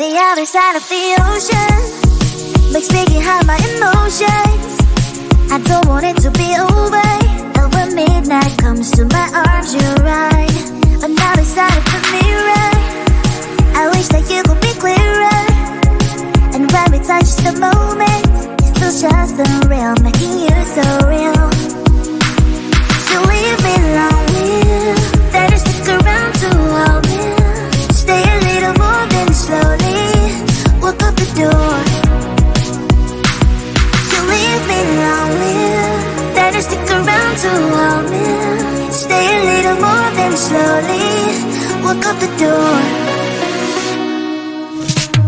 The other side of the ocean makes me get high my emotions. I don't want it to be over. Over midnight comes to my arms, you're right. Another side of the mirror, I wish that you could be clearer. And when we touch the moment, it feels just unreal, making you so real. So leave me lonely, then you stick around to hold me. Stay a little more, then slowly walk out the door. So leave me lonely, then you stick around to hold me. Stay a little more, then slowly walk out the door.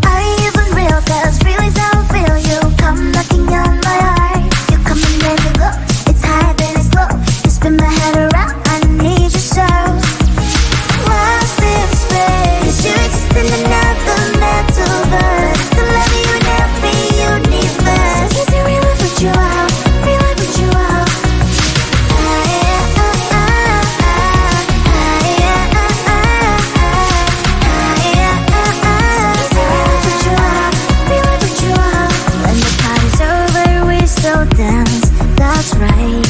Are you even real? 'Cause feelings how I feel. You come knocking on my heart. You come and then you go. It's high then it's low. You spin my head around. I need you so. Lost in space. You exist in another metaverse. To love you in every universe. So is it real if you out? Real if you out? When the party's over, we still dance. That's right.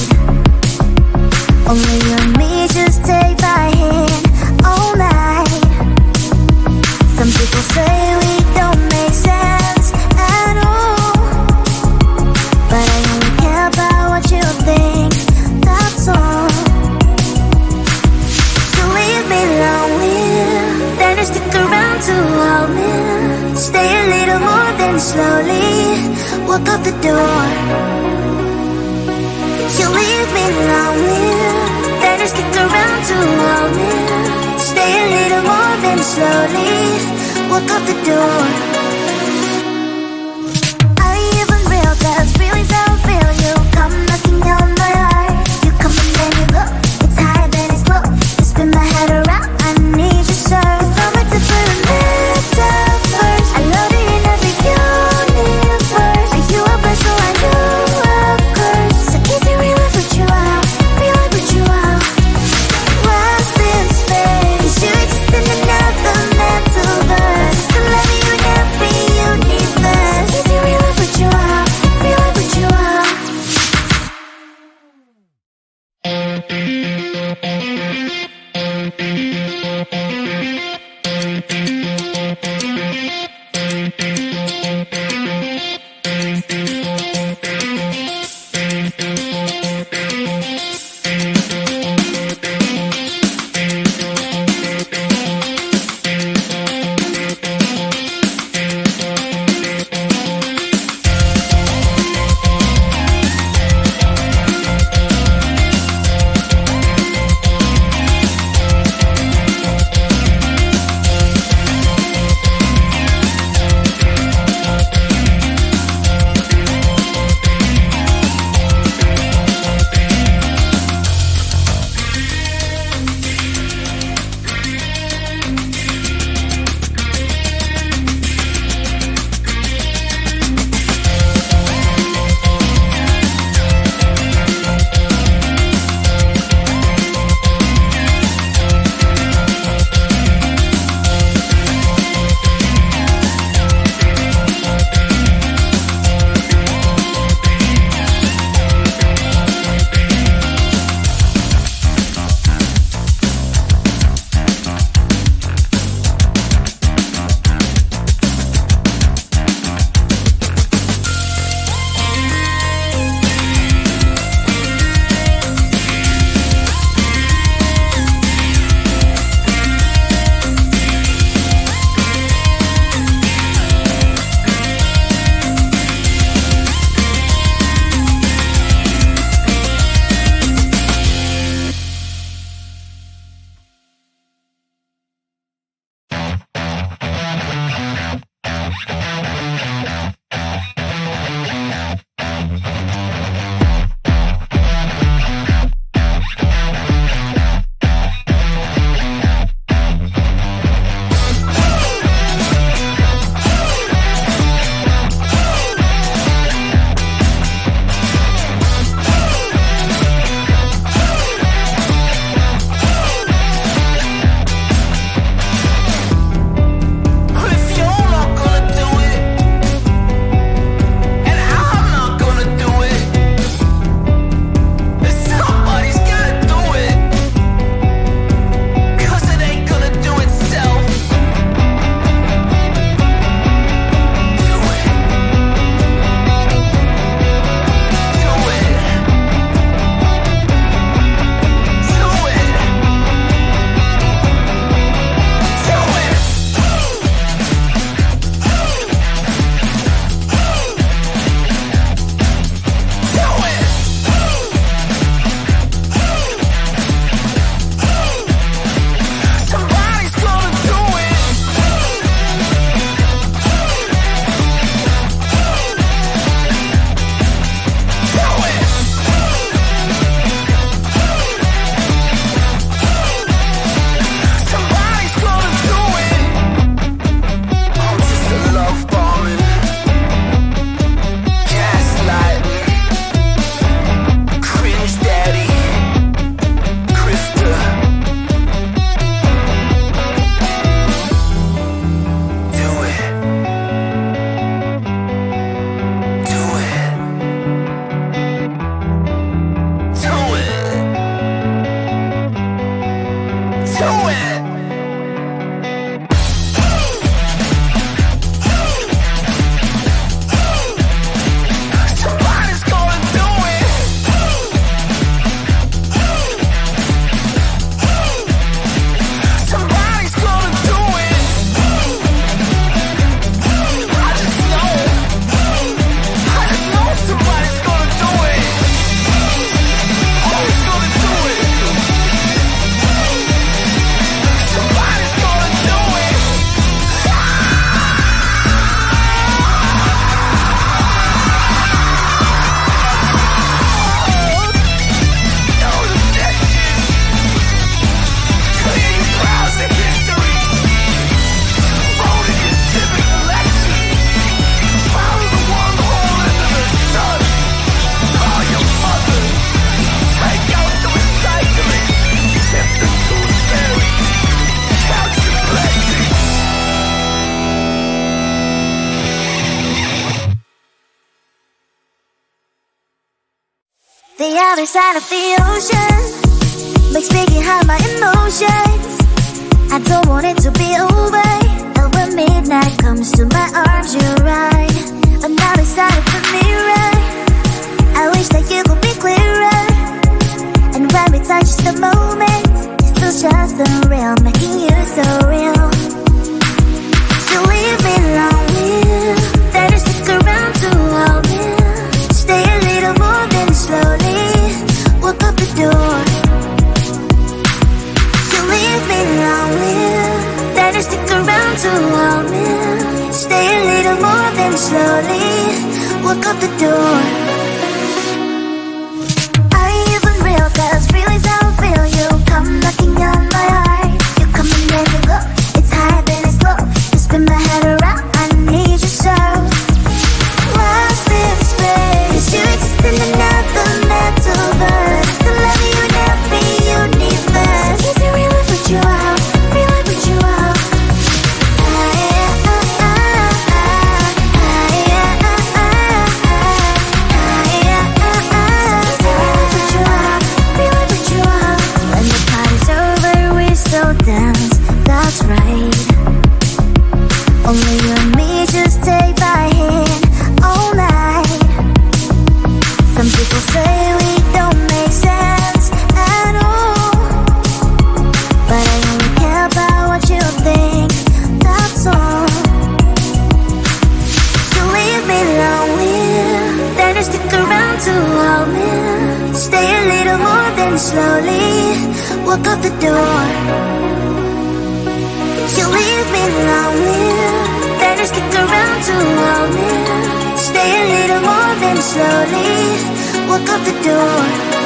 Only you and me just take my hand all night. Some people say we don't make sense at all, but I only care about what you think, that's all. So leave me lonely, then you stick around to hold me. Stay a little more, then slowly walk out the door. You leave me lonely, then you stick around to hold me. Stay a little more, then slowly walk out the door. Are you even real? 'Cause feelings how I feel. You come knocking on my heart. You come and then you go. It's high then it's low. You spin my head around. I need you so. From a different metaverse. I love you in every universe. Are you a blessing? So I know a curse. So is it real if you out? Real if you out? Lost in space. You exist in another metaverse. To love you in every Another side of the ocean makes me get high my emotions. I don't want it to be over. And when midnight comes to my arms, you're right. Another side of the mirror, I wish that you could be clearer. And when we touch the moment, it feels just unreal, making you so real. So leave me lonely, then you stick around to hold me. Stay a little more, then slowly walk up the door. You leave me lonely, then you stick around to hold me. Stay a little more, then slowly walk up the door. Are you even real? 'Cause feelings how I feel. You come knocking on my heart. You come and let me go. It's high then it's low. You spin my head around. I need you so. Lost in space, 'cause you exist in another metaverse. The love you never universe. Is it real? I put you out. Real? I put you out. That's right. Only you and me just take my hand all night. Some people say we don't make sense at all, but I only care about what you think, that's all. So leave me lonely, then you stick around to hold me. Stay a little more, then slowly walk out the door. You leave me lonely, then you stick around to hold me. Stay a little more, then slowly walk out the door.